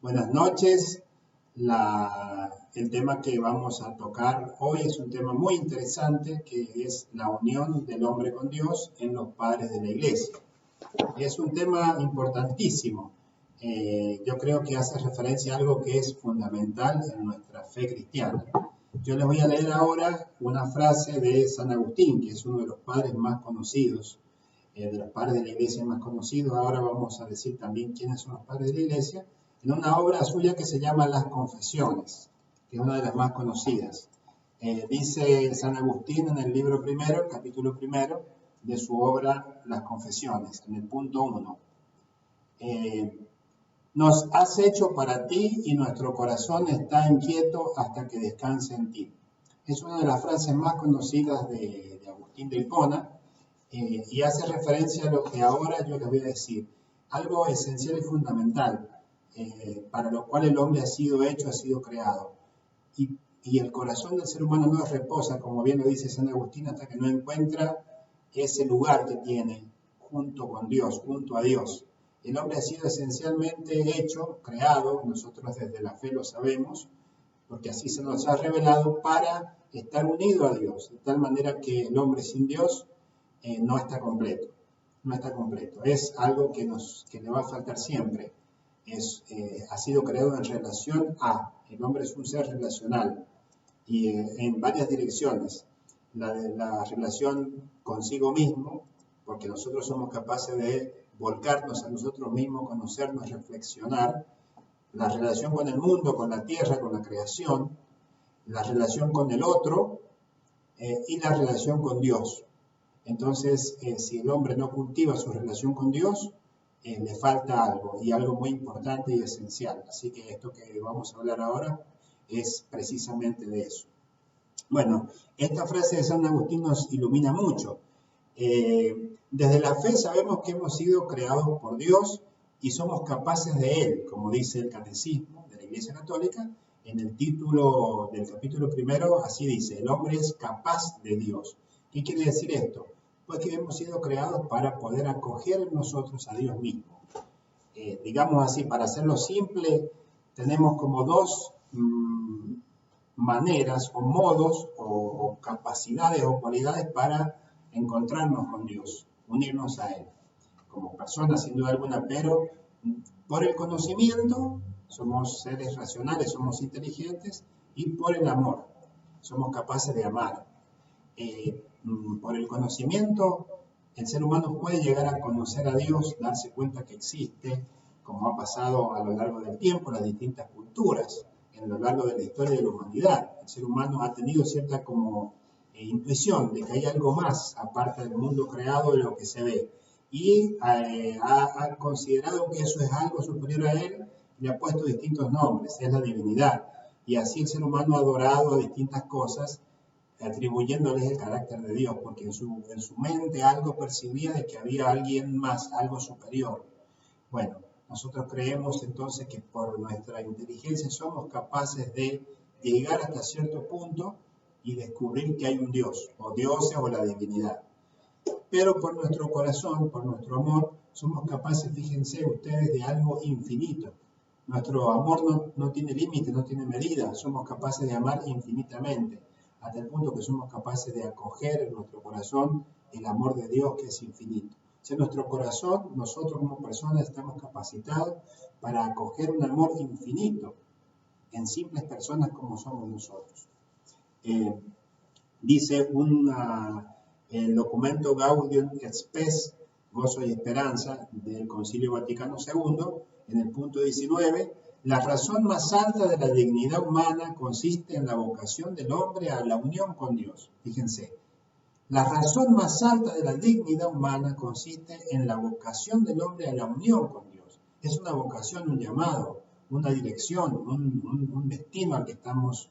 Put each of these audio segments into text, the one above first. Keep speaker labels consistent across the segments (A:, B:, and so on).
A: Buenas noches. El tema que vamos a tocar hoy es un tema muy interesante que es la unión del hombre con Dios en los padres de la iglesia. Es un tema importantísimo. Yo creo que hace referencia a algo que es fundamental en nuestra fe cristiana. Yo les voy a leer ahora una frase de San Agustín, que es uno de los padres más conocidos, de los padres de la iglesia más conocidos. Ahora vamos a decir también quiénes son los padres de la iglesia, en una obra suya que se llama Las Confesiones, que es una de las más conocidas. Dice San Agustín en el libro primero, el capítulo primero, de su obra Las Confesiones, en el punto 1. Nos has hecho para ti y nuestro corazón está inquieto hasta que descanse en ti. Es una de las frases más conocidas de Agustín de Hipona y hace referencia a lo que ahora yo les voy a decir. Algo esencial y fundamental para lo cual el hombre ha sido hecho, ha sido creado. Y el corazón del ser humano no reposa, como bien lo dice San Agustín, hasta que no encuentra ese lugar que tiene junto con Dios, junto a Dios. El hombre ha sido esencialmente hecho, creado, nosotros desde la fe lo sabemos, porque así se nos ha revelado para estar unido a Dios, de tal manera que el hombre sin Dios no está completo, no está completo. Es algo que le va a faltar siempre. Ha sido creado en relación a, el hombre es un ser relacional y en varias direcciones. La relación consigo mismo, porque nosotros somos capaces de volcarnos a nosotros mismos, conocernos, reflexionar. La relación con el mundo, con la tierra, con la creación. La relación con el otro y la relación con Dios. Entonces, si el hombre no cultiva su relación con Dios, le falta algo, y algo muy importante y esencial. Así que esto que vamos a hablar ahora es precisamente de eso. Bueno, esta frase de San Agustín nos ilumina mucho. Desde la fe sabemos que hemos sido creados por Dios y somos capaces de Él, como dice el Catecismo de la Iglesia Católica. En el título del capítulo primero, así dice: el hombre es capaz de Dios. ¿Qué quiere decir esto? Pues que hemos sido creados para poder acoger en nosotros a Dios mismo. Digamos así, para hacerlo simple, tenemos como dos maneras o modos o capacidades o cualidades para encontrarnos con Dios, unirnos a Él, como personas sin duda alguna, pero por el conocimiento somos seres racionales, somos inteligentes, y por el amor somos capaces de amar. Por el conocimiento, el ser humano puede llegar a conocer a Dios, darse cuenta que existe, como ha pasado a lo largo del tiempo, las distintas culturas, en lo largo de la historia de la humanidad. El ser humano ha tenido cierta como intuición de que hay algo más, aparte del mundo creado, de lo que se ve. Y ha considerado que eso es algo superior a él, y le ha puesto distintos nombres, es la divinidad. Y así el ser humano ha adorado a distintas cosas, atribuyéndoles el carácter de Dios, porque en su mente algo percibía de que había alguien más, algo superior. Bueno, nosotros creemos entonces que por nuestra inteligencia somos capaces de llegar hasta cierto punto y descubrir que hay un Dios, o dioses, o la divinidad. Pero por nuestro corazón, por nuestro amor, somos capaces, fíjense ustedes, de algo infinito. Nuestro amor no tiene límite, no tiene medida, somos capaces de amar infinitamente, hasta el punto que somos capaces de acoger en nuestro corazón el amor de Dios, que es infinito. O sea, en nuestro corazón, nosotros como personas estamos capacitados para acoger un amor infinito en simples personas como somos nosotros. Dice el documento Gaudium et Spes, Gozo y Esperanza, del Concilio Vaticano II, en el punto 19, la razón más alta de la dignidad humana consiste en la vocación del hombre a la unión con Dios. Fíjense, la razón más alta de la dignidad humana consiste en la vocación del hombre a la unión con Dios. Es una vocación, un llamado, una dirección, un destino al que estamos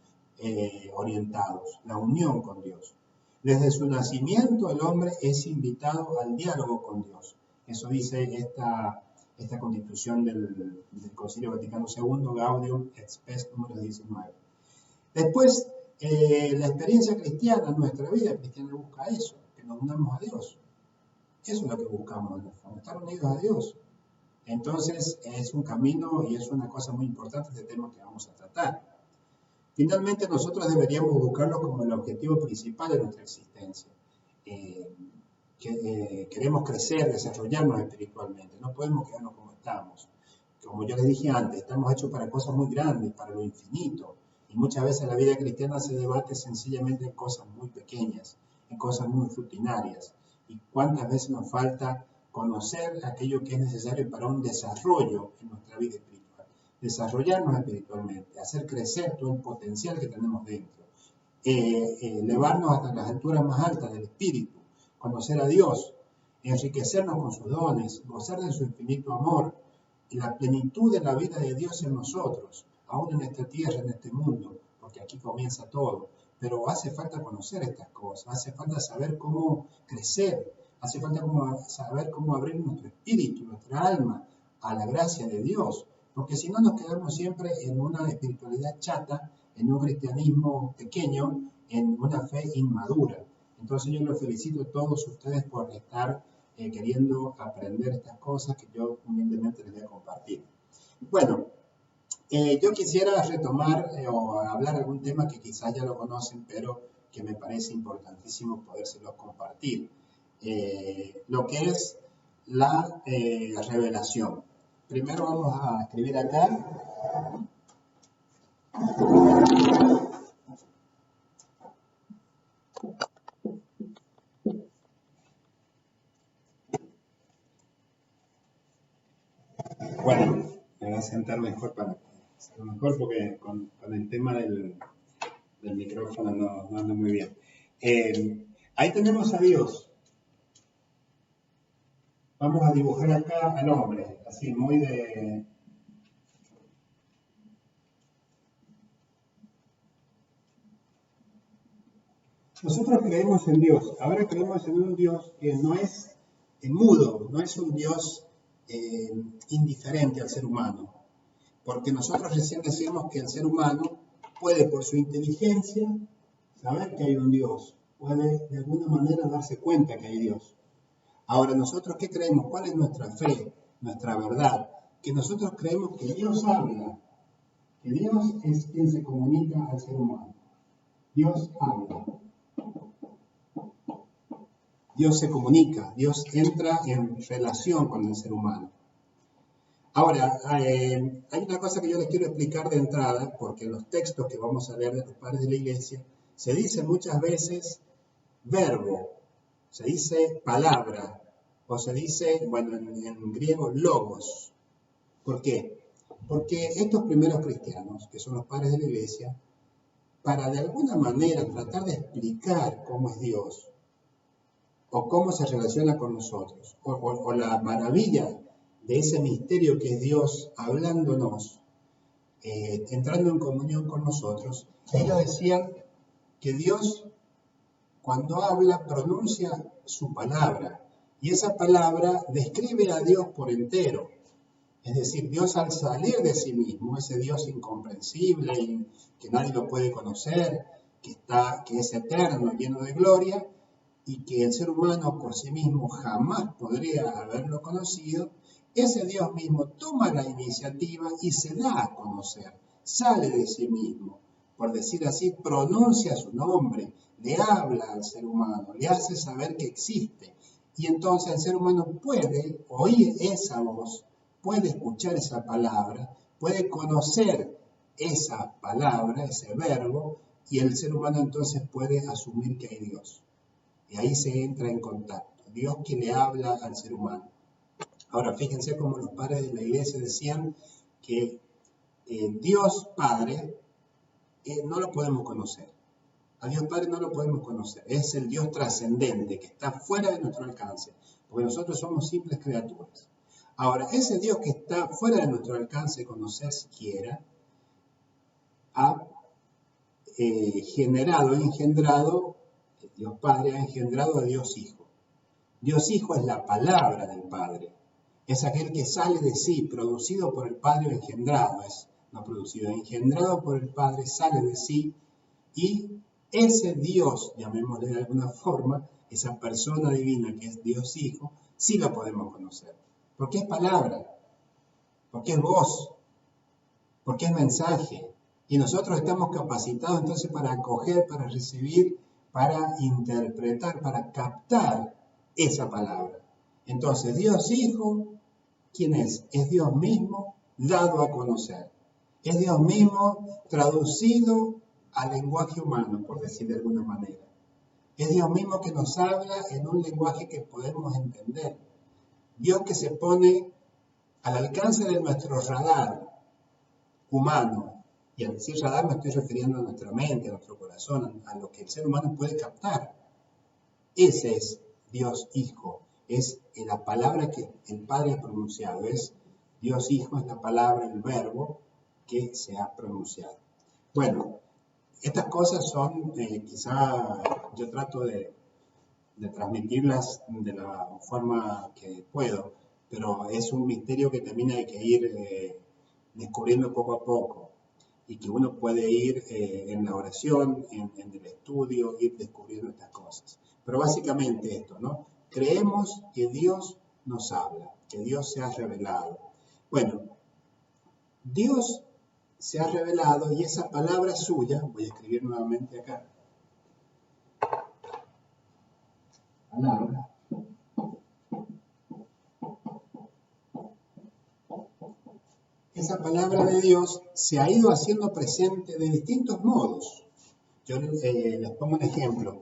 A: orientados, la unión con Dios. Desde su nacimiento el hombre es invitado al diálogo con Dios. Eso dice esta constitución del Concilio Vaticano II, Gaudium et Spes, número 19. Después, la experiencia cristiana, nuestra vida cristiana busca eso, que nos unamos a Dios. Eso es lo que buscamos en el fondo, estar unidos a Dios. Entonces es un camino y es una cosa muy importante este tema que vamos a tratar. Finalmente nosotros deberíamos buscarlo como el objetivo principal de nuestra existencia. Queremos crecer, desarrollarnos espiritualmente, no podemos quedarnos como estamos. Como yo les dije antes, estamos hechos para cosas muy grandes, para lo infinito, y muchas veces la vida cristiana se debate sencillamente en cosas muy pequeñas, en cosas muy rutinarias. Y cuántas veces nos falta conocer aquello que es necesario para un desarrollo en nuestra vida espiritual, desarrollarnos espiritualmente, hacer crecer todo el potencial que tenemos dentro, elevarnos hasta las alturas más altas del espíritu, conocer a Dios, enriquecernos con sus dones, gozar de su infinito amor y la plenitud de la vida de Dios en nosotros, aún en esta tierra, en este mundo, porque aquí comienza todo. Pero hace falta conocer estas cosas, hace falta saber cómo crecer, hace falta saber cómo abrir nuestro espíritu, nuestra alma a la gracia de Dios, porque si no nos quedamos siempre en una espiritualidad chata, en un cristianismo pequeño, en una fe inmadura. Entonces yo los felicito a todos ustedes por estar queriendo aprender estas cosas que yo humildemente les voy a compartir. Bueno, yo quisiera retomar o hablar de algún tema que quizás ya lo conocen, pero que me parece importantísimo podérselos compartir. Lo que es la revelación. Primero vamos a escribir acá. Bueno, me voy a sentar mejor para hacerlo mejor porque con el tema del micrófono no anda muy bien. Ahí tenemos a Dios. Vamos a dibujar acá al hombre, así muy de... Nosotros creemos en Dios. Ahora creemos en un Dios que no es mudo, no es un Dios indiferente al ser humano. Porque nosotros recién decíamos que el ser humano puede, por su inteligencia, saber que hay un Dios. Puede, de alguna manera, darse cuenta que hay Dios. Ahora, ¿nosotros qué creemos? ¿Cuál es nuestra fe, nuestra verdad? Que nosotros creemos que Dios habla, que Dios es quien se comunica al ser humano. Dios habla. Dios se comunica, Dios entra en relación con el ser humano. Ahora, hay una cosa que yo les quiero explicar de entrada, porque en los textos que vamos a leer de los padres de la iglesia, se dice muchas veces verbo, se dice palabra, o se dice, bueno, en griego, logos. ¿Por qué? Porque estos primeros cristianos, que son los padres de la iglesia, para de alguna manera tratar de explicar cómo es Dios, o cómo se relaciona con nosotros, o la maravilla de ese misterio que es Dios hablándonos, entrando en comunión con nosotros, ellos decían que Dios, cuando habla, pronuncia su palabra, y esa palabra describe a Dios por entero. Es decir, Dios al salir de sí mismo, ese Dios incomprensible, que nadie lo puede conocer, que es eterno, lleno de gloria, y que el ser humano por sí mismo jamás podría haberlo conocido, ese Dios mismo toma la iniciativa y se da a conocer, sale de sí mismo, por decir así, pronuncia su nombre, le habla al ser humano, le hace saber que existe, y entonces el ser humano puede oír esa voz, puede escuchar esa palabra, puede conocer esa palabra, ese verbo, y el ser humano entonces puede asumir que hay Dios. Y ahí se entra en contacto. Dios que le habla al ser humano. Ahora, fíjense cómo los padres de la iglesia decían que Dios Padre no lo podemos conocer. A Dios Padre no lo podemos conocer. Es el Dios trascendente que está fuera de nuestro alcance. Porque nosotros somos simples criaturas. Ahora, ese Dios que está fuera de nuestro alcance de conocer siquiera, ha engendrado, Dios Padre ha engendrado a Dios Hijo. Dios Hijo es la palabra del Padre. Es aquel que sale de sí, producido por el Padre o engendrado. No producido, engendrado por el Padre, sale de sí. Y ese Dios, llamémosle de alguna forma, esa persona divina que es Dios Hijo, sí lo podemos conocer. Porque es palabra. porque es voz, porque es mensaje. Y nosotros estamos capacitados entonces para acoger, para recibir, para interpretar, para captar esa palabra. Entonces, Dios Hijo, ¿quién es? Es Dios mismo dado a conocer. Es Dios mismo traducido al lenguaje humano, por decir de alguna manera. Es Dios mismo que nos habla en un lenguaje que podemos entender. Dios que se pone al alcance de nuestro radar humano. Y al decir radar me estoy refiriendo a nuestra mente, a nuestro corazón, a lo que el ser humano puede captar. Ese es Dios Hijo. Es la palabra que el Padre ha pronunciado. Es Dios Hijo, es la palabra, el verbo que se ha pronunciado. Bueno, estas cosas son, quizá yo trato de transmitirlas de la forma que puedo, pero es un misterio que también hay que ir descubriendo poco a poco y que uno puede ir en la oración, en el estudio, ir descubriendo estas cosas. Pero básicamente esto, ¿no? Creemos que Dios nos habla, que Dios se ha revelado. Bueno, Dios se ha revelado y esa palabra suya, voy a escribir nuevamente acá, palabra, esa palabra de Dios se ha ido haciendo presente de distintos modos. Yo les pongo un ejemplo.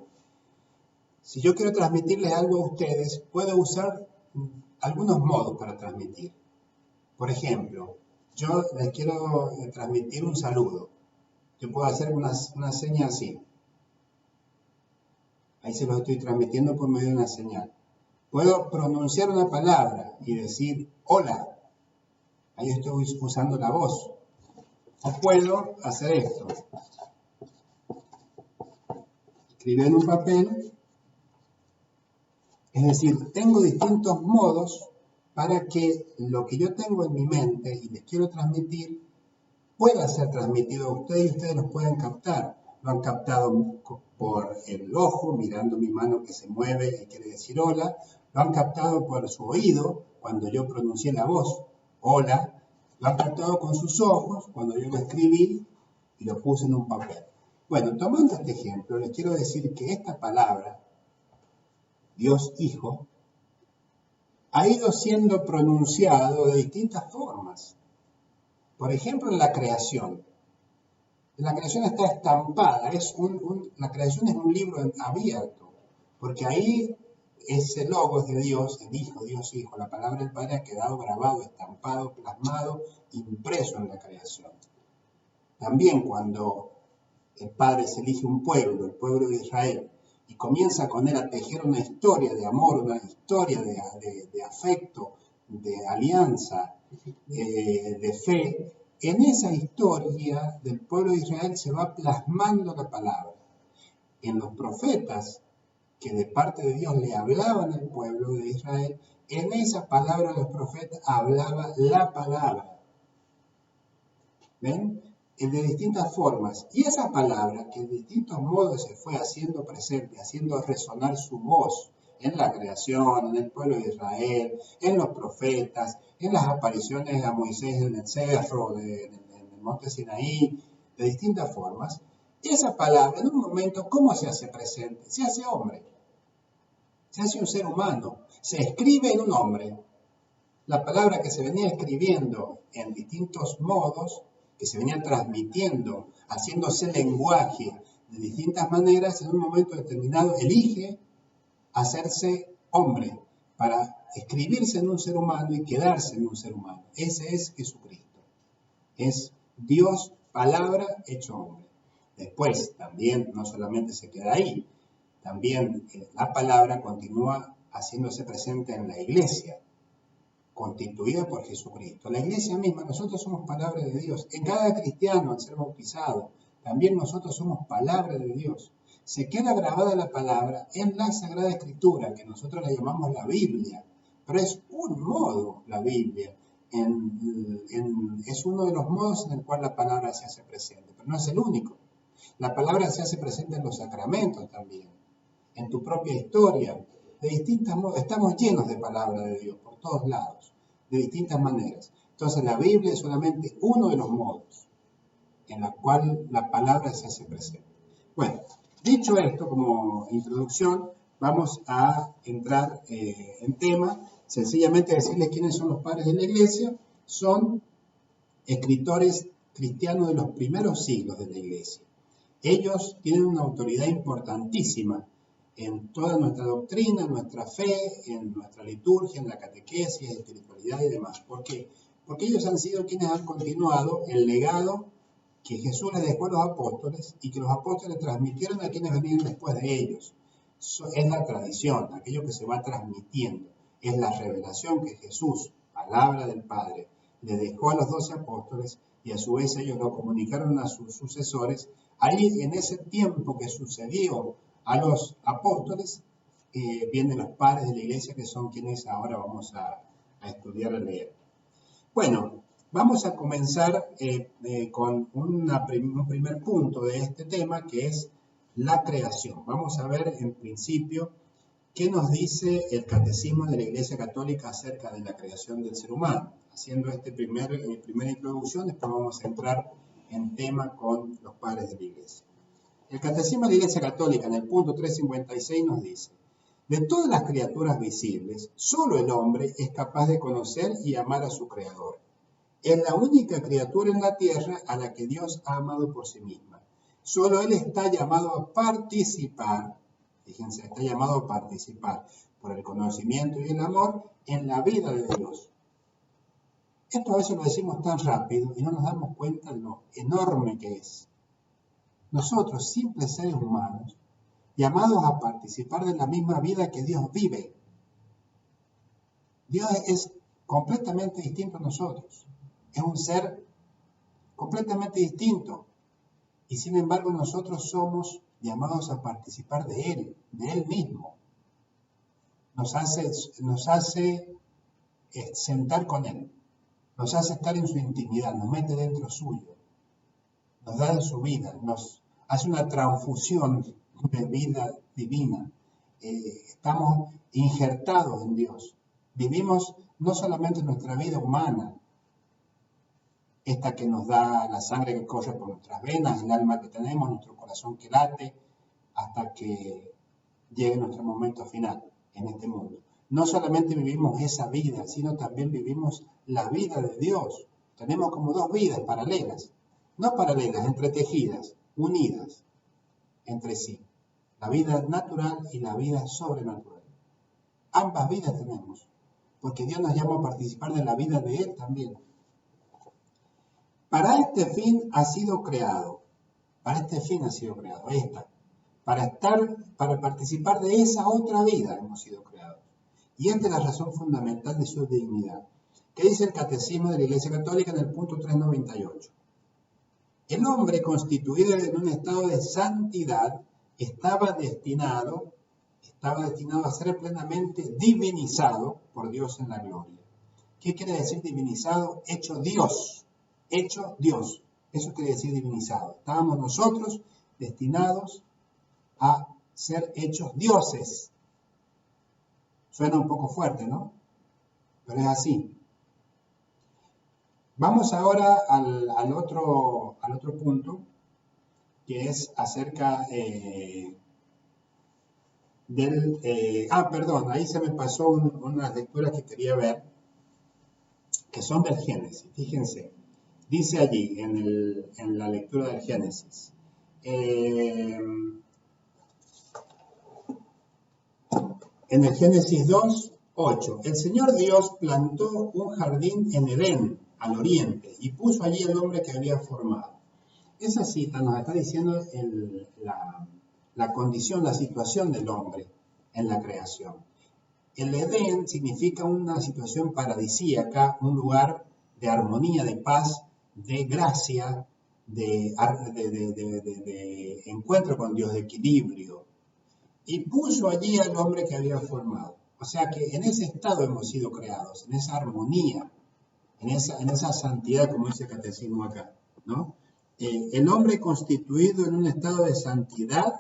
A: Si yo quiero transmitirles algo a ustedes, puedo usar algunos modos para transmitir. Por ejemplo, yo les quiero transmitir un saludo. Yo puedo hacer una seña así. Ahí se lo estoy transmitiendo por medio de una señal. Puedo pronunciar una palabra y decir hola. Ahí estoy usando la voz. O puedo hacer esto. Escribir en un papel. Es decir, tengo distintos modos para que lo que yo tengo en mi mente y les quiero transmitir pueda ser transmitido a ustedes y ustedes lo puedan captar. Lo han captado por el ojo, mirando mi mano que se mueve y quiere decir hola. Lo han captado por su oído, cuando yo pronuncié la voz, hola. Lo han captado con sus ojos, cuando yo lo escribí y lo puse en un papel. Bueno, tomando este ejemplo, les quiero decir que esta palabra, Dios Hijo, ha ido siendo pronunciado de distintas formas. Por ejemplo, en la creación. La creación está estampada, la creación es un libro abierto, porque ahí ese logos de Dios, el Hijo, Dios Hijo, la palabra del Padre ha quedado grabado, estampado, plasmado, impreso en la creación. También cuando el Padre se elige un pueblo, el pueblo de Israel, y comienza con él a tejer una historia de amor, una historia de afecto, de alianza, de fe. En esa historia del pueblo de Israel se va plasmando la palabra. En los profetas que de parte de Dios le hablaban al pueblo de Israel, en esa palabra los profetas hablaba la palabra. ¿Ven? De distintas formas. Y esa palabra que en distintos modos se fue haciendo presente, haciendo resonar su voz en la creación, en el pueblo de Israel, en los profetas, en las apariciones a Moisés en el cerro, en el monte Sinaí, de distintas formas. Esa palabra, en un momento, ¿cómo se hace presente? Se hace hombre. Se hace un ser humano. Se escribe en un hombre. La palabra que se venía escribiendo en distintos modos, que se venía transmitiendo, haciéndose lenguaje de distintas maneras, en un momento determinado elige hacerse hombre para escribirse en un ser humano y quedarse en un ser humano. Ese es Jesucristo. Es Dios, palabra, hecho hombre. Después también no solamente se queda ahí, también la palabra continúa haciéndose presente en la iglesia, constituida por Jesucristo. La iglesia misma, nosotros somos palabra de Dios. En cada cristiano, al ser bautizado, también nosotros somos palabra de Dios. Se queda grabada la palabra en la Sagrada Escritura, que nosotros la llamamos la Biblia, pero es un modo la Biblia. Es uno de los modos en el cual la palabra se hace presente, pero no es el único. La palabra se hace presente en los sacramentos también, en tu propia historia. De distintas modos, estamos llenos de palabra de Dios por todos lados, de distintas maneras. Entonces la Biblia es solamente uno de los modos en la cual la palabra se hace presente. Bueno, dicho esto como introducción, vamos a entrar en tema. Sencillamente decirles quiénes son los padres de la iglesia. Son escritores cristianos de los primeros siglos de la iglesia. Ellos tienen una autoridad importantísima en toda nuestra doctrina, en nuestra fe, en nuestra liturgia, en la catequesis, espiritualidad y demás. ¿Por qué? Porque ellos han sido quienes han continuado el legado que Jesús les dejó a los apóstoles y que los apóstoles transmitieron a quienes venían después de ellos. Es la tradición, aquello que se va transmitiendo. Es la revelación que Jesús, palabra del Padre, le dejó a los 12 apóstoles y a su vez ellos lo comunicaron a sus sucesores. Ahí, en ese tiempo que sucedió a los apóstoles, vienen los padres de la iglesia, que son quienes ahora vamos a estudiar y leer. Bueno, vamos a comenzar con un primer punto de este tema, que es la creación. Vamos a ver en principio qué nos dice el Catecismo de la Iglesia Católica acerca de la creación del ser humano. Haciendo primera introducción, después vamos a entrar en tema con los padres de la Iglesia. El Catecismo de la Iglesia Católica, en el punto 356, nos dice: de todas las criaturas visibles, solo el hombre es capaz de conocer y amar a su Creador. Es la única criatura en la tierra a la que Dios ha amado por sí misma. Solo Él está llamado a participar, fíjense, está llamado a participar por el conocimiento y el amor en la vida de Dios. Esto a veces lo decimos tan rápido y no nos damos cuenta de lo enorme que es. Nosotros, simples seres humanos, llamados a participar de la misma vida que Dios vive. Dios es completamente distinto a nosotros. Es un ser completamente distinto. Y sin embargo nosotros somos llamados a participar de Él mismo. Nos hace sentar con Él. Nos hace estar en su intimidad, nos mete dentro suyo. Nos da de su vida, nos hace una transfusión de vida divina. Estamos injertados en Dios. Vivimos no solamente nuestra vida humana, esta que nos da la sangre que corre por nuestras venas, el alma que tenemos, nuestro corazón que late, hasta que llegue nuestro momento final en este mundo. No solamente vivimos esa vida, sino también vivimos la vida de Dios. Tenemos como dos vidas paralelas, no paralelas, entretejidas, unidas entre sí. La vida natural y la vida sobrenatural. Ambas vidas tenemos, porque Dios nos llama a participar de la vida de Él también. Para este fin ha sido creado. Para participar de esa otra vida hemos sido creados. Y esta es la razón fundamental de su dignidad. ¿Qué dice el Catecismo de la Iglesia Católica en el punto 398? El hombre constituido en un estado de santidad estaba destinado a ser plenamente divinizado por Dios en la gloria. ¿Qué quiere decir divinizado? Hecho Dios. Eso quiere decir divinizado. Estábamos nosotros destinados a ser hechos dioses. Suena un poco fuerte, ¿no? Pero es así. Vamos ahora al otro punto, que es acerca ahí se me pasó unas lecturas que quería ver, que son del Génesis. Fíjense, dice allí en la lectura del Génesis, en el Génesis 2:8, el Señor Dios plantó un jardín en Edén, al oriente, y puso allí el hombre que había formado. Esa cita nos está diciendo la condición, la situación del hombre en la creación. El Edén significa una situación paradisíaca, un lugar de armonía, de paz, de gracia, de encuentro con Dios, de equilibrio. Y puso allí al hombre que había formado. O sea que en ese estado hemos sido creados, en esa armonía, en esa santidad, como dice el Catecismo acá, ¿no? El hombre constituido en un estado de santidad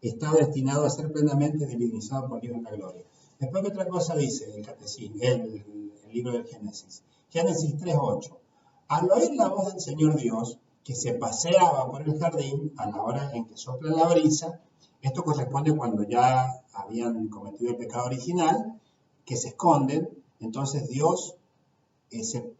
A: está destinado a ser plenamente divinizado por Dios en la gloria. Después, otra cosa dice el Catecismo, el libro del Génesis, Génesis 3:8. Al oír la voz del Señor Dios, que se paseaba por el jardín a la hora en que sopla la brisa, esto corresponde cuando ya habían cometido el pecado original, que se esconden, entonces Dios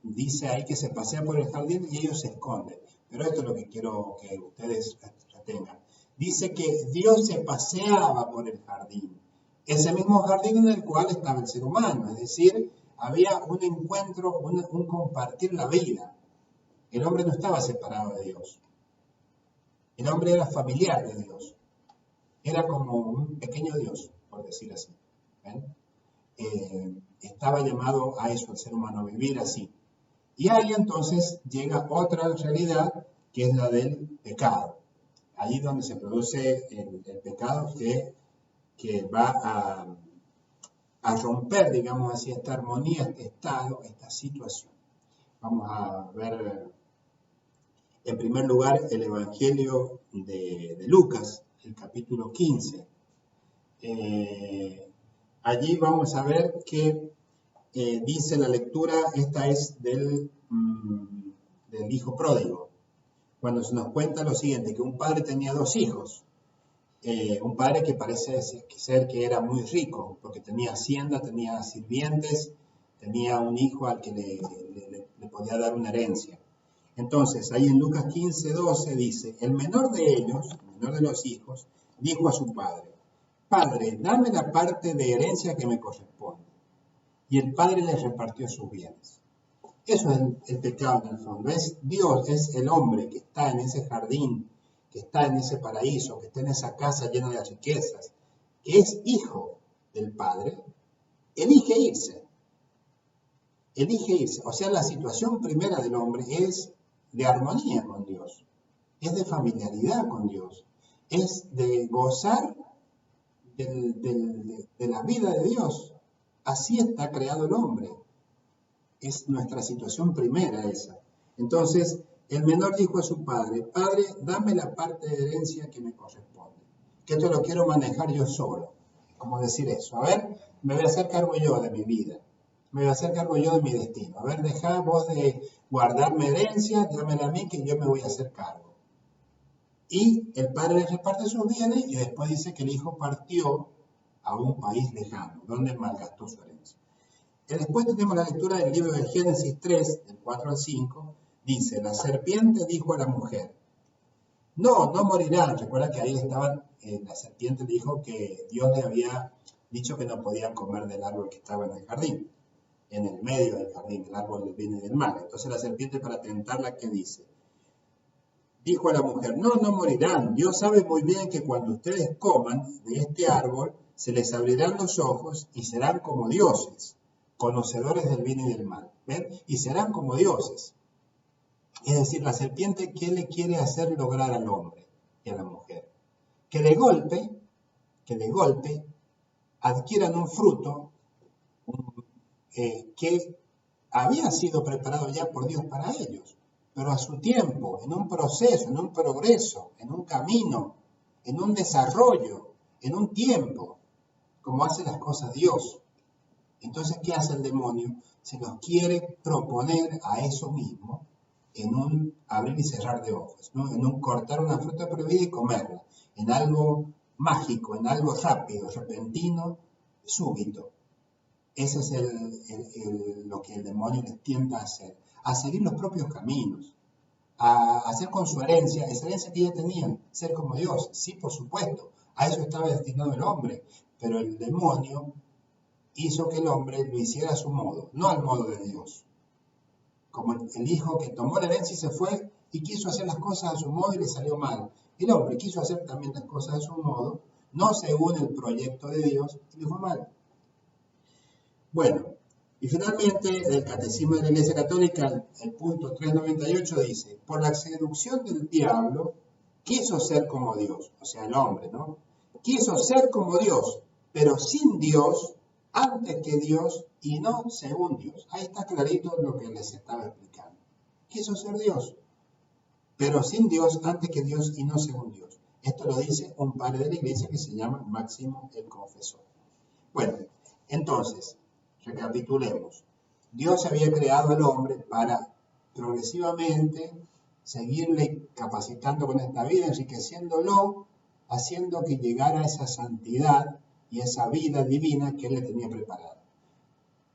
A: dice ahí que se pasea por el jardín y ellos se esconden. Pero esto es lo que quiero que ustedes retengan. Dice que Dios se paseaba por el jardín, ese mismo jardín en el cual estaba el ser humano, es decir, había un encuentro, un compartir la vida. El hombre no estaba separado de Dios. El hombre era familiar de Dios. Era como un pequeño Dios, por decir así. Estaba llamado a eso, el ser humano, a vivir así. Y ahí entonces llega otra realidad, que es la del pecado. Ahí donde se produce el pecado que va a romper, digamos así, esta armonía, este estado, esta situación. Vamos a ver, en primer lugar, el Evangelio de Lucas, el capítulo 15. Allí vamos a ver que dice la lectura, esta es del hijo pródigo, cuando se nos cuenta lo siguiente, que un padre tenía 2 hijos. Un padre que parece ser que era muy rico, porque tenía hacienda, tenía sirvientes, tenía un hijo al que le podía dar una herencia. Entonces, ahí en Lucas 15:12 dice, el menor de ellos, el menor de los hijos, dijo a su padre, Padre, dame la parte de herencia que me corresponde. Y el padre le repartió sus bienes. Eso es el pecado en el fondo. Es Dios, es el hombre que está en ese jardín, que está en ese paraíso, que está en esa casa llena de riquezas, que es hijo del Padre, elige irse. Elige irse. O sea, la situación primera del hombre es de armonía con Dios, es de familiaridad con Dios, es de gozar de la vida de Dios. Así está creado el hombre. Es nuestra situación primera esa. Entonces, el menor dijo a su padre, Padre, dame la parte de herencia que me corresponde, que esto lo quiero manejar yo solo. ¿Cómo decir eso? A ver, me voy a hacer cargo yo de mi vida, me voy a hacer cargo yo de mi destino. A ver, dejá vos de guardarme herencia, dámela a mí que yo me voy a hacer cargo. Y el padre le reparte sus bienes y después dice que el hijo partió a un país lejano, donde malgastó su herencia. Y después tenemos la lectura del libro de Génesis 3, del 4 al 5, dice, la serpiente dijo a la mujer, no morirán. Recuerda que ahí estaban, la serpiente dijo que Dios le había dicho que no podían comer del árbol que estaba en el jardín, en el medio del jardín, el árbol del bien y del mal. Entonces la serpiente, para tentarla, ¿qué dice? Dijo a la mujer, no morirán. Dios sabe muy bien que cuando ustedes coman de este árbol, se les abrirán los ojos y serán como dioses, conocedores del bien y del mal. ¿Ven? Y serán como dioses. Es decir, la serpiente, ¿qué le quiere hacer lograr al hombre y a la mujer? Que de golpe adquieran un fruto que había sido preparado ya por Dios para ellos, pero a su tiempo, en un proceso, en un progreso, en un camino, en un desarrollo, en un tiempo, como hace las cosas Dios. Entonces, ¿qué hace el demonio? Se nos quiere proponer a eso mismo en un abrir y cerrar de ojos, ¿no? En un cortar una fruta prohibida y comerla, en algo mágico, en algo rápido, repentino, súbito. Ese es lo que el demonio les tienta a hacer, a seguir los propios caminos, a hacer con su herencia, esa herencia que ya tenían, ser como Dios. Sí, por supuesto, a eso estaba destinado el hombre, pero el demonio hizo que el hombre lo hiciera a su modo, no al modo de Dios. Como el hijo que tomó la herencia y se fue y quiso hacer las cosas a su modo y le salió mal. El hombre quiso hacer también las cosas a su modo, no según el proyecto de Dios, y le fue mal. Bueno, y finalmente el Catecismo de la Iglesia Católica, el punto 398 dice, por la seducción del diablo, quiso ser como Dios, o sea, el hombre, ¿no? Quiso ser como Dios, pero sin Dios, antes que Dios y no según Dios. Ahí está clarito lo que les estaba explicando. Quiso ser Dios, pero sin Dios, antes que Dios y no según Dios. Esto lo dice un padre de la Iglesia que se llama Máximo el Confesor. Bueno, entonces, recapitulemos. Dios había creado al hombre para progresivamente seguirle capacitando con esta vida, enriqueciéndolo, haciendo que llegara a esa santidad y esa vida divina que Él le tenía preparada.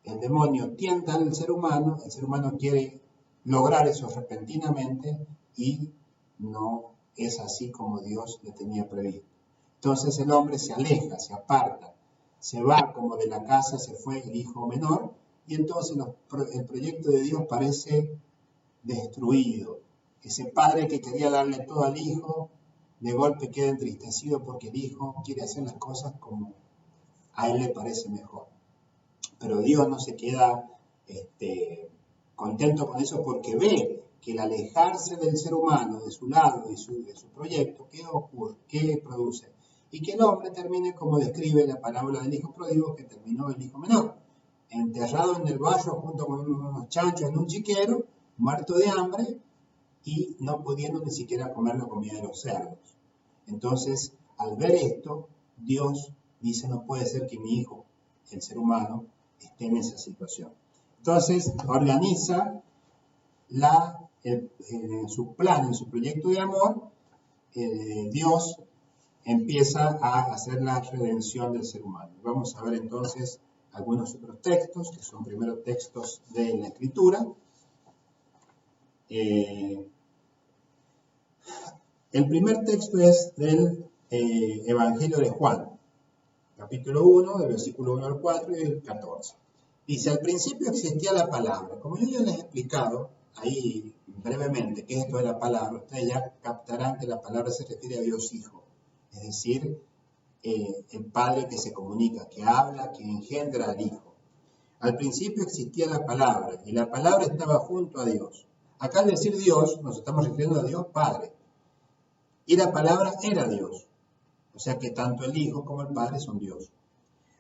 A: El demonio tienta al ser humano, el ser humano quiere lograr eso repentinamente y no es así como Dios le tenía previsto. Entonces el hombre se aleja, se aparta, se va como de la casa, se fue el hijo menor, y entonces el proyecto de Dios parece destruido. Ese padre que quería darle todo al hijo, de golpe queda entristecido porque el hijo quiere hacer las cosas como a él le parece mejor. Pero Dios no se queda contento con eso porque ve que el alejarse del ser humano, de su lado, de su proyecto, ¿qué ocurre? ¿Qué produce? Y que el hombre termine como describe la parábola del hijo pródigo, que terminó el hijo menor, enterrado en el barro junto con unos chanchos en un chiquero, muerto de hambre y no pudiendo ni siquiera comer la comida de los cerdos. Entonces, al ver esto, Dios dice, no puede ser que mi hijo, el ser humano, esté en esa situación. Entonces, organiza en su plan, en su proyecto de amor, Dios empieza a hacer la redención del ser humano. Vamos a ver entonces algunos otros textos, que son primero textos de la Escritura. El primer texto es del Evangelio de Juan, capítulo 1, del versículo 1 al 4 y el 14. Dice, al principio existía la palabra. Como yo ya les he explicado ahí brevemente qué es esto de la palabra, ustedes ya captarán que la palabra se refiere a Dios Hijo, es decir, el Padre que se comunica, que habla, que engendra al Hijo. Al principio existía la palabra y la palabra estaba junto a Dios. Acá al decir Dios nos estamos refiriendo a Dios Padre. Y la palabra era Dios. O sea que tanto el Hijo como el Padre son Dios.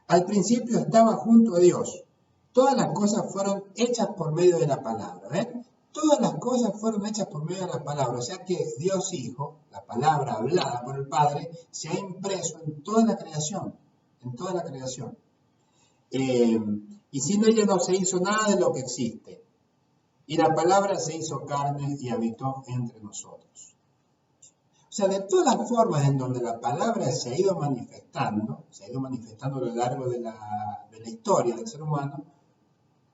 A: Al principio estaba junto a Dios. Todas las cosas fueron hechas por medio de la palabra. ¿Ven? Todas las cosas fueron hechas por medio de la palabra. O sea que Dios Hijo, la palabra hablada por el Padre, se ha impreso en toda la creación. En toda la creación. Y sin ella no se hizo nada de lo que existe. Y la palabra se hizo carne y habitó entre nosotros. O sea, de todas las formas en donde la palabra se ha ido manifestando a lo largo de la historia del ser humano,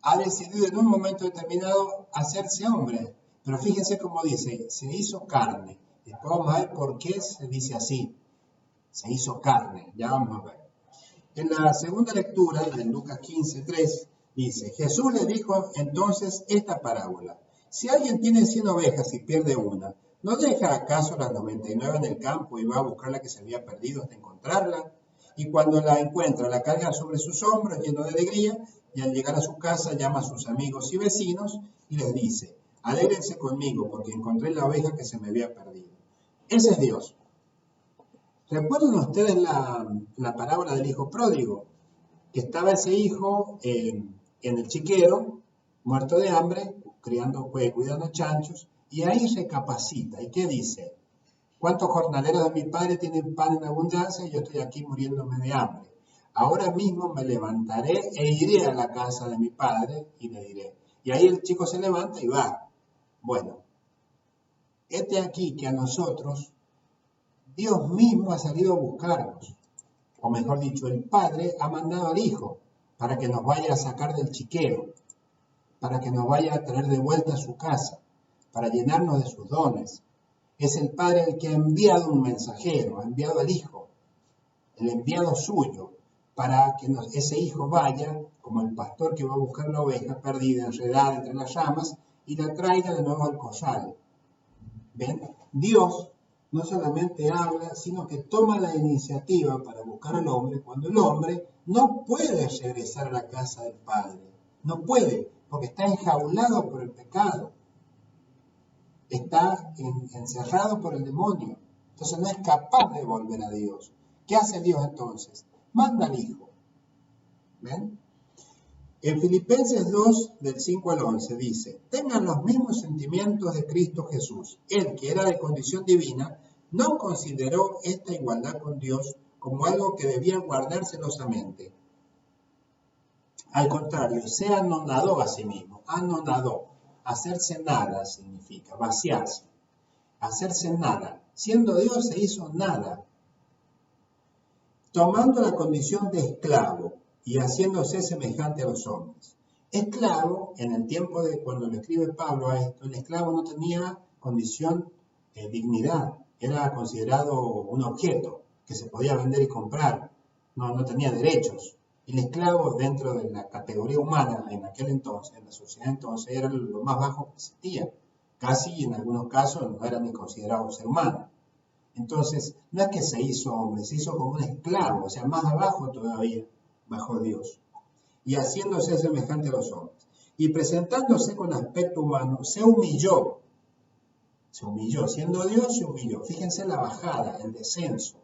A: ha decidido en un momento determinado hacerse hombre. Pero fíjense cómo dice, se hizo carne. Después vamos a ver por qué se dice así. Se hizo carne, ya vamos a ver. En la segunda lectura, de Lucas 15:3, dice, Jesús le dijo entonces esta parábola. Si alguien tiene 100 ovejas y pierde una, ¿no deja acaso las 99 en el campo y va a buscar la que se había perdido hasta encontrarla? Y cuando la encuentra, la carga sobre sus hombros lleno de alegría, y al llegar a su casa llama a sus amigos y vecinos y les dice, alégrense conmigo porque encontré la oveja que se me había perdido. Ese es Dios. ¿Recuerdan ustedes la parábola del hijo pródigo? Que estaba ese hijo en el chiquero, muerto de hambre, cuidando chanchos, y ahí recapacita. ¿Y qué dice? ¿Cuántos jornaleros de mi padre tienen pan en abundancia y yo estoy aquí muriéndome de hambre? Ahora mismo me levantaré e iré a la casa de mi padre y le diré. Y ahí el chico se levanta y va. Bueno, aquí que a nosotros Dios mismo ha salido a buscarnos. O mejor dicho, el Padre ha mandado al Hijo para que nos vaya a sacar del chiquero, para que nos vaya a traer de vuelta a su casa, para llenarnos de sus dones. Es el Padre el que ha enviado un mensajero, ha enviado al Hijo, el enviado suyo, para que ese Hijo vaya, como el pastor que va a buscar la oveja perdida, enredada entre las ramas, y la traiga de nuevo al corral. ¿Ven? Dios no solamente habla, sino que toma la iniciativa para buscar al hombre cuando el hombre no puede regresar a la casa del Padre. No puede, porque está enjaulado por el pecado. Está encerrado por el demonio. Entonces no es capaz de volver a Dios. ¿Qué hace Dios entonces? Manda al Hijo. ¿Ven? En Filipenses 2, del 5 al 11, dice, tengan los mismos sentimientos de Cristo Jesús. Él, que era de condición divina, no consideró esta igualdad con Dios como algo que debía guardar celosamente, Al contrario, se anonadó a sí mismo. Anonadó. Hacerse nada significa, vaciarse. Hacerse nada. Siendo Dios se hizo nada. Tomando la condición de esclavo y haciéndose semejante a los hombres. Esclavo, en el tiempo de cuando le escribe Pablo a esto, el esclavo no tenía condición de dignidad. Era considerado un objeto que se podía vender y comprar. No tenía derechos. El esclavo dentro de la categoría humana en aquel entonces, en la sociedad entonces, era lo más bajo que existía. Casi en algunos casos no era ni considerado ser humano. Entonces, no es que se hizo hombre, se hizo como un esclavo, o sea, más abajo todavía, bajo Dios. Y haciéndose semejante a los hombres. Y presentándose con aspecto humano, se humilló, siendo Dios se humilló. Fíjense la bajada, el descenso,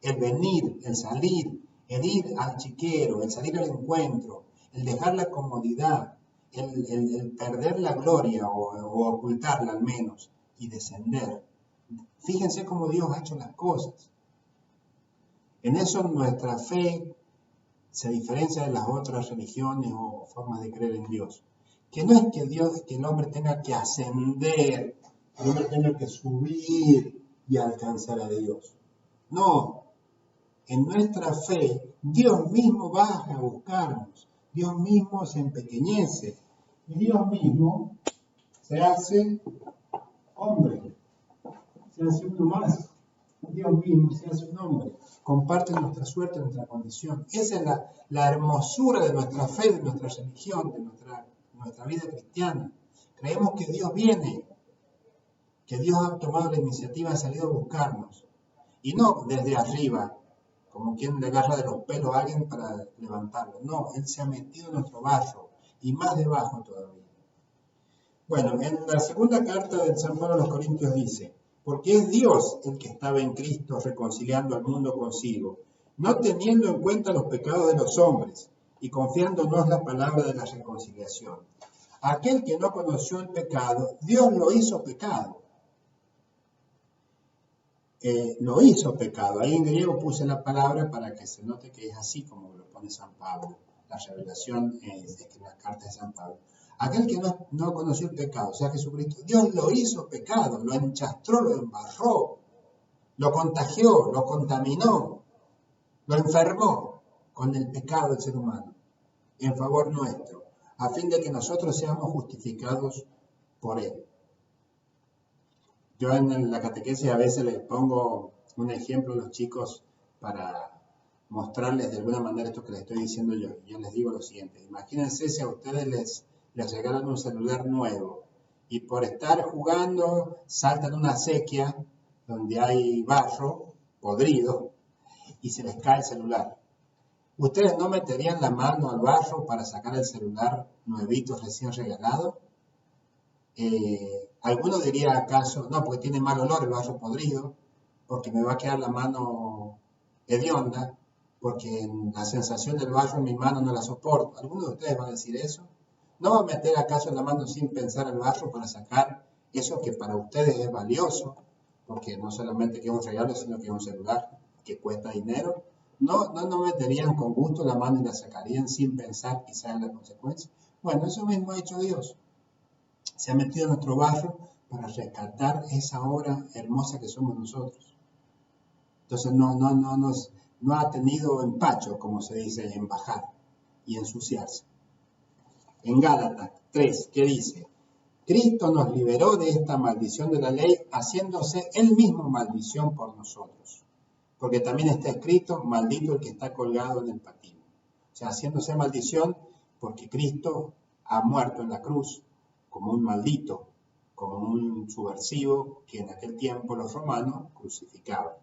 A: el venir, el salir, el ir al chiquero, el salir al encuentro, el dejar la comodidad, el perder la gloria o ocultarla al menos y descender. Fíjense cómo Dios ha hecho las cosas. En eso nuestra fe se diferencia de las otras religiones o formas de creer en Dios. Que no es que el hombre tenga que ascender, el hombre tenga que subir y alcanzar a Dios. No, en nuestra fe Dios mismo baja a buscarnos, Dios mismo se empequeñece y Dios mismo se hace hombre, se hace uno más. Dios mismo se hace un hombre, comparte nuestra suerte, nuestra condición. Esa es la hermosura de nuestra fe, de nuestra religión, de nuestra vida cristiana. Creemos que Dios viene, que Dios ha tomado la iniciativa, ha salido a buscarnos. Y no desde arriba, como quien le agarra de los pelos a alguien para levantarlo. No, Él se ha metido en nuestro barro y más debajo todavía. Bueno, en la segunda carta de San Pablo a los Corintios dice: porque es Dios el que estaba en Cristo reconciliando al mundo consigo, no teniendo en cuenta los pecados de los hombres y confiándonos la palabra de la reconciliación. Aquel que no conoció el pecado, Dios lo hizo pecado. Lo hizo pecado. Ahí en griego puse la palabra para que se note que es así como lo pone San Pablo. La revelación es en las cartas de San Pablo. Aquel que no conoció el pecado, o sea, Jesucristo, Dios lo hizo pecado, lo enchastró, lo embarró, lo contagió, lo contaminó, lo enfermó con el pecado del ser humano, en favor nuestro, a fin de que nosotros seamos justificados por Él. Yo en la catequesis a veces les pongo un ejemplo a los chicos para mostrarles de alguna manera esto que les estoy diciendo yo. Yo les digo lo siguiente: imagínense si a ustedes les regalan un celular nuevo y por estar jugando saltan una acequia donde hay barro podrido y se les cae el celular. ¿Ustedes no meterían la mano al barro para sacar el celular nuevito recién regalado? Alguno diría acaso, no, porque tiene mal olor el barro podrido, porque me va a quedar la mano hedionda, porque la sensación del barro en mi mano no la soporto. ¿Alguno de ustedes va a decir eso? ¿No va a meter acaso la mano sin pensar el barro para sacar eso que para ustedes es valioso? Porque no solamente que es un regalo, sino que es un celular que cuesta dinero. ¿No meterían con gusto la mano y la sacarían sin pensar quizá en la consecuencia? Bueno, eso mismo ha hecho Dios. Se ha metido en nuestro barro para rescatar esa obra hermosa que somos nosotros. Entonces no ha tenido empacho, como se dice, en bajar y ensuciarse. En Gálatas 3, ¿qué dice? Cristo nos liberó de esta maldición de la ley, haciéndose Él mismo maldición por nosotros. Porque también está escrito: maldito el que está colgado en el patín. O sea, haciéndose maldición porque Cristo ha muerto en la cruz como un maldito, como un subversivo que en aquel tiempo los romanos crucificaban.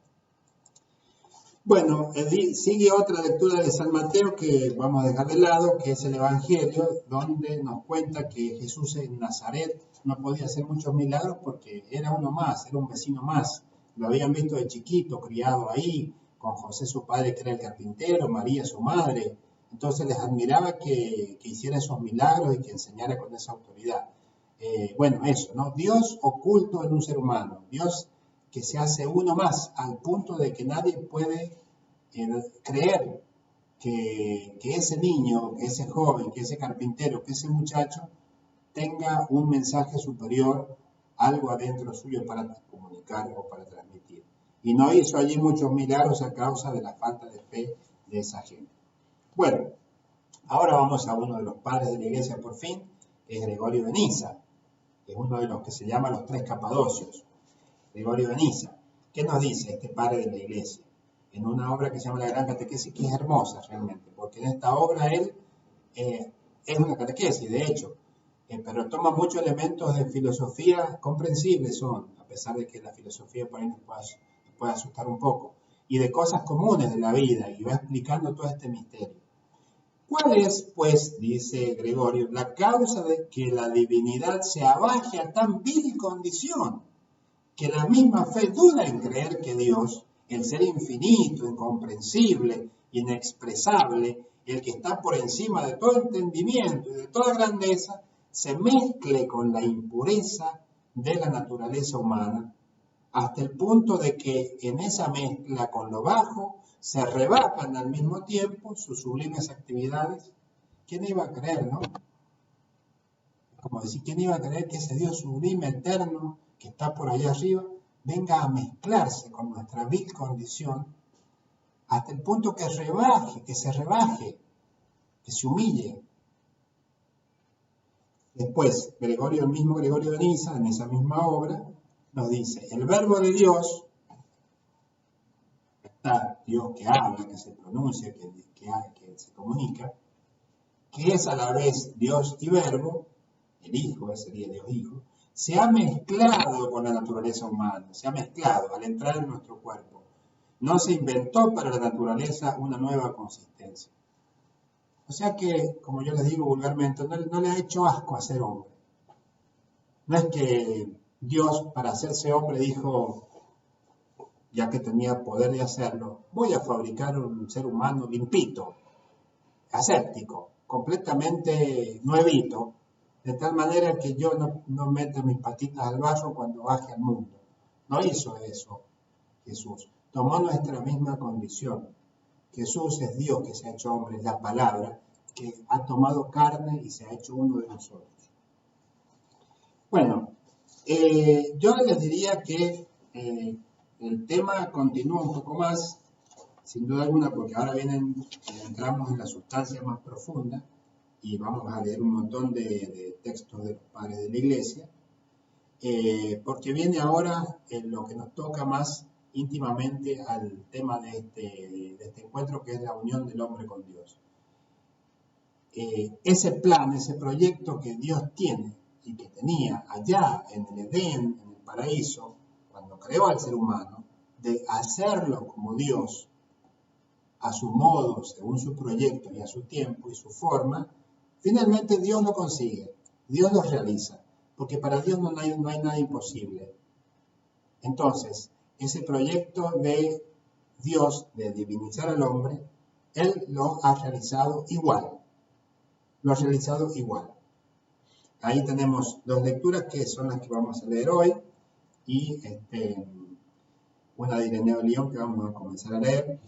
A: Bueno, sigue otra lectura de San Mateo que vamos a dejar de lado, que es el Evangelio, donde nos cuenta que Jesús en Nazaret no podía hacer muchos milagros porque era uno más, era un vecino más. Lo habían visto de chiquito, criado ahí, con José su padre que era el carpintero, María su madre. Entonces les admiraba que hiciera esos milagros y que enseñara con esa autoridad. Bueno, eso, ¿no? Dios oculto en un ser humano, Dios que se hace uno más, al punto de que nadie puede creer que ese niño, que ese joven, que ese carpintero, que ese muchacho tenga un mensaje superior, algo adentro suyo para comunicar o para transmitir. Y no hizo allí muchos milagros a causa de la falta de fe de esa gente. Bueno, ahora vamos a uno de los padres de la iglesia por fin, que es Gregorio de Niza, que es uno de los que se llama los tres capadocios. Gregorio de Niza. ¿Qué nos dice este padre de la iglesia? En una obra que se llama La Gran Catequesis, que es hermosa realmente, porque en esta obra él es una catequesis, de hecho, pero toma muchos elementos de filosofía comprensibles son, a pesar de que la filosofía por ahí nos puede asustar un poco, y de cosas comunes de la vida, y va explicando todo este misterio. ¿Cuál es, pues, dice Gregorio, la causa de que la divinidad se abaje a tan vil condición? Que la misma fe duda en creer que Dios, el ser infinito, incomprensible, inexpresable, el que está por encima de todo entendimiento y de toda grandeza, se mezcle con la impureza de la naturaleza humana, hasta el punto de que en esa mezcla con lo bajo se rebajan al mismo tiempo sus sublimes actividades. ¿Quién iba a creer, no? Como decir, ¿quién iba a creer que ese Dios sublime, eterno, que está por allá arriba, venga a mezclarse con nuestra vil condición, hasta el punto que se rebaje, que se humille? Después, el mismo Gregorio de Niza, en esa misma obra, nos dice, el verbo de Dios, está Dios que habla, que se pronuncia, que se comunica, que es a la vez Dios y verbo, el Hijo, ese sería Dios Hijo, se ha mezclado con la naturaleza humana, se ha mezclado al entrar en nuestro cuerpo. No se inventó para la naturaleza una nueva consistencia. O sea que, como yo les digo vulgarmente, no le ha hecho asco a ser hombre. No es que Dios, para hacerse hombre, dijo, ya que tenía poder de hacerlo, voy a fabricar un ser humano limpito, aséptico, completamente nuevito, de tal manera que yo no meta mis patitas al barro cuando baje al mundo. No hizo eso Jesús. Tomó nuestra misma condición. Jesús es Dios que se ha hecho hombre, es la palabra que ha tomado carne y se ha hecho uno de nosotros. Bueno, yo les diría que el tema continúa un poco más, sin duda alguna, porque ahora entramos en la sustancia más profunda y vamos a leer un montón de textos de los padres de la iglesia, porque viene ahora lo que nos toca más íntimamente al tema de este encuentro, que es la unión del hombre con Dios. Ese plan, ese proyecto que Dios tiene y que tenía allá en el Edén, en el paraíso, cuando creó al ser humano, de hacerlo como Dios, a su modo, según su proyecto y a su tiempo y su forma, finalmente Dios lo consigue, Dios lo realiza, porque para Dios no hay nada imposible. Entonces, ese proyecto de Dios de divinizar al hombre, Él lo ha realizado igual. Lo ha realizado igual. Ahí tenemos dos lecturas que son las que vamos a leer hoy y una de Ireneo de León que vamos a comenzar a leer.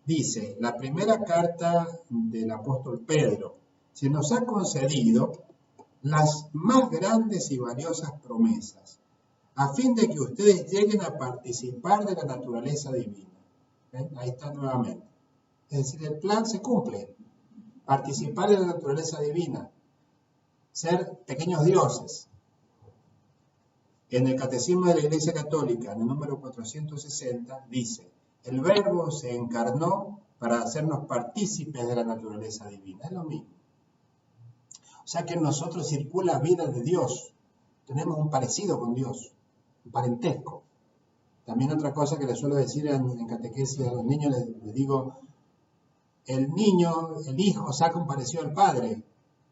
A: Dice, la primera carta del apóstol Pedro, se nos ha concedido las más grandes y valiosas promesas, a fin de que ustedes lleguen a participar de la naturaleza divina. ¿Ven? Ahí está nuevamente. Es decir, el plan se cumple. Participar de la naturaleza divina. Ser pequeños dioses. En el Catecismo de la Iglesia Católica, en el número 460, dice, el Verbo se encarnó para hacernos partícipes de la naturaleza divina. Es lo mismo. O sea que en nosotros circula vida de Dios. Tenemos un parecido con Dios, un parentesco. También otra cosa que les suelo decir en catequesis a los niños, les digo, el niño, el hijo, saca un parecido al padre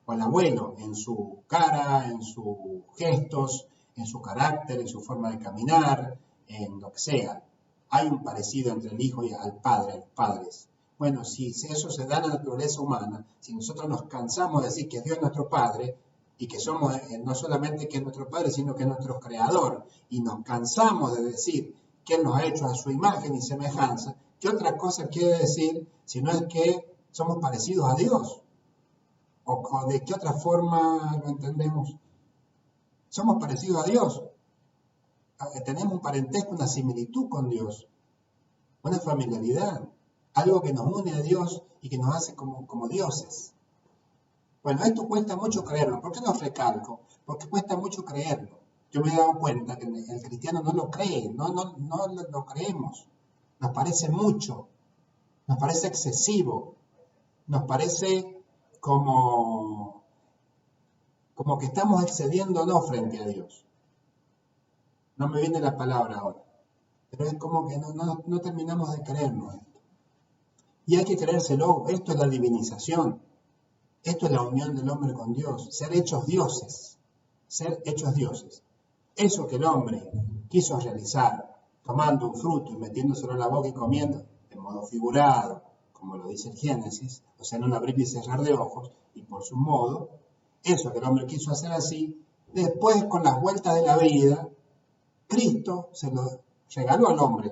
A: o al abuelo en su cara, en sus gestos, en su carácter, en su forma de caminar, en lo que sea. Hay un parecido entre el hijo y al padre, a los padres. Bueno, si eso se da en la naturaleza humana, si nosotros nos cansamos de decir que Dios es nuestro Padre y que somos no solamente que es nuestro Padre, sino que es nuestro Creador, y nos cansamos de decir que Él nos ha hecho a su imagen y semejanza, ¿qué otra cosa quiere decir si no es que ¿Somos parecidos a Dios? ¿O de qué otra forma lo entendemos? Somos parecidos a Dios. Tenemos un parentesco, una similitud con Dios, una familiaridad, algo que nos une a Dios y que nos hace como dioses. Bueno, esto cuesta mucho creerlo. ¿Por qué lo recalco? Porque cuesta mucho creerlo. Yo me he dado cuenta que el cristiano no lo cree, no lo creemos. Nos parece mucho, nos parece excesivo, nos parece como que estamos excediéndonos frente a Dios. No me viene la palabra ahora, pero es como que no terminamos de creernos esto. Y hay que creérselo. Esto es la divinización, esto es la unión del hombre con Dios, ser hechos dioses, Eso que el hombre quiso realizar, tomando un fruto y metiéndoselo en la boca y comiendo, de modo figurado, como lo dice el Génesis, o sea, en un abrir y cerrar de ojos, y por su modo, eso que el hombre quiso hacer así, después con las vueltas de la vida, Cristo se lo regaló al hombre.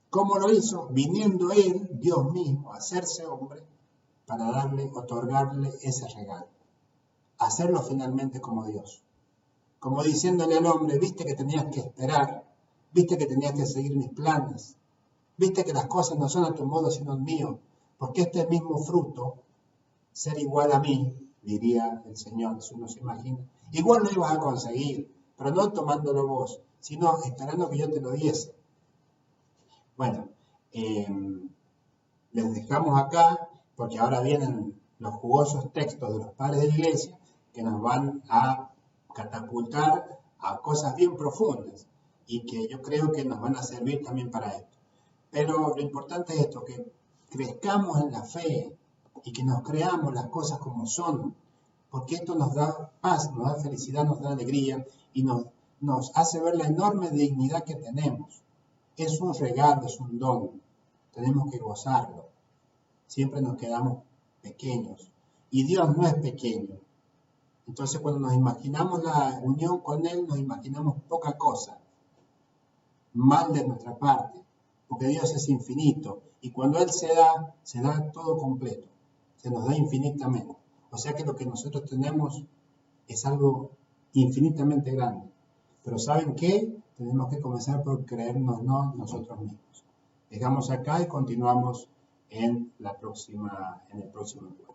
A: ¿Cómo lo hizo? Viniendo él, Dios mismo, a hacerse hombre, para otorgarle ese regalo. Hacerlo finalmente como Dios. Como diciéndole al hombre, viste que tenías que esperar, viste que tenías que seguir mis planes, viste que las cosas no son a tu modo sino al mío, porque este mismo fruto, ser igual a mí, diría el Señor, si uno se imagina, igual lo ibas a conseguir, pero no tomándolo vos, sino esperando que yo te lo diese. Bueno, les dejamos acá, porque ahora vienen los jugosos textos de los padres de la iglesia, que nos van a catapultar a cosas bien profundas, y que yo creo que nos van a servir también para esto. Pero lo importante es esto, que crezcamos en la fe, y que nos creamos las cosas como son, porque esto nos da paz, nos da felicidad, nos da alegría, y nos hace ver la enorme dignidad que tenemos. Es un regalo, es un don, tenemos que gozarlo. Siempre nos quedamos pequeños, y Dios no es pequeño. Entonces cuando nos imaginamos la unión con Él, nos imaginamos poca cosa, mal de nuestra parte, porque Dios es infinito, y cuando Él se da todo completo, se nos da infinitamente. O sea que lo que nosotros tenemos es algo infinitamente grande. Pero ¿saben qué? Tenemos que comenzar por creernos nosotros mismos. Dejamos acá y continuamos en el próximo encuentro.